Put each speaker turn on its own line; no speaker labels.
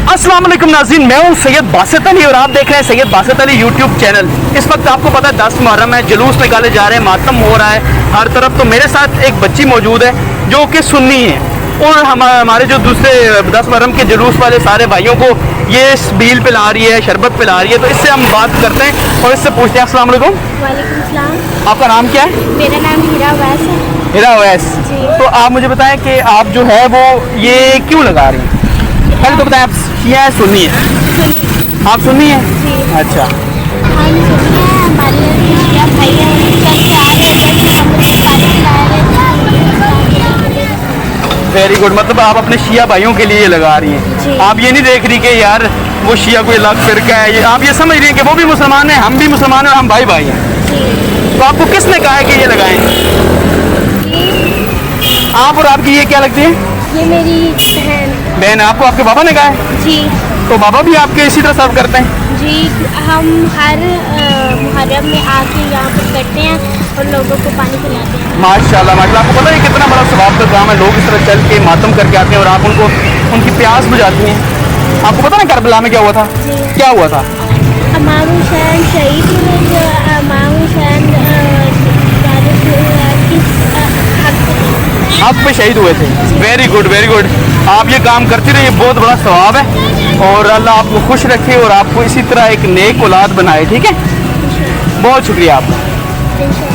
अस्सलाम वालेकुम नाज़रीन, मैं हूँ सैयद बासित अली और आप देख रहे हैं सैयद बासित अली यूट्यूब चैनल। इस वक्त आपको पता है 10 मुहर्रम है, जुलूस निकाले जा रहे हैं, मातम हो रहा है हर तरफ। तो मेरे साथ एक बच्ची मौजूद है जो कि सुन्नी है और हमारे जो दूसरे 10 मुहर्रम के जुलूस वाले सारे भाइयों को ये बील पिला रही है, शरबत पिला रही है। तो इससे हम बात करते हैं और इससे पूछते हैं। अस्सलाम वालेकुम।
वालेकुम सलाम।
आपका नाम क्या है?
मेरा नाम हीरा अवैस है।
हीरा अवैस।
जी।
तो आप मुझे बताएं कि आप जो है वो ये क्यों लगा रही हैं? पहले तो बताएं, आप शिया है सुन्नी है?
सुन्नी।
आप सुन्नी है?
जी।
अच्छा।
हम सुन्नी हैं, हमारे शिया भाई हैं, चल के आ रहे हैं, चल के हम लोग पानी पिला रहे हैं।
Very good. मतलब आप अपने शिया भाइयों के लिए लगा रही हैं।
जी।
आप ये नहीं देख रही कि यार वो शिया कोई अलग फिरका है, ये आप ये समझ रही हैं कि वो भी मुसलमान हैं, हम भी मुसलमान हैं और हम भाई भाई हैं।
जी।
तो आपको किसने कहा है कि ये लगाएं? आप और आपकी ये क्या लगती है?
ये मेरी बहन।
बहन। आपको आपके पापा ने कहा है?
जी।
तो बाबा भी आपके इसी तरह सर्व करते हैं?
जी, हम हर मुहर्रम में आके यहाँ पर करते हैं और लोगों को पानी पिलाते हैं।
माशाल्लाह माशाल्लाह। आपको पता है कितना बड़ा सवाब का काम है, लोग इस तरह चल के मातम करके आते हैं और आप उनको उनकी प्यास बुझाती हैं। आपको पता है करबला में क्या हुआ था?
जी।
क्या हुआ था?
इमाम हुसैन शहीद हुए, जो इमाम हुसैन
आप पे शहीद हुए थे। Very good very good. आप ये काम करते रहिए, बहुत बड़ा सवाब है और अल्लाह आपको खुश रखे और आपको इसी तरह एक नेक औलाद बनाए। ठीक है, बहुत शुक्रिया आपका।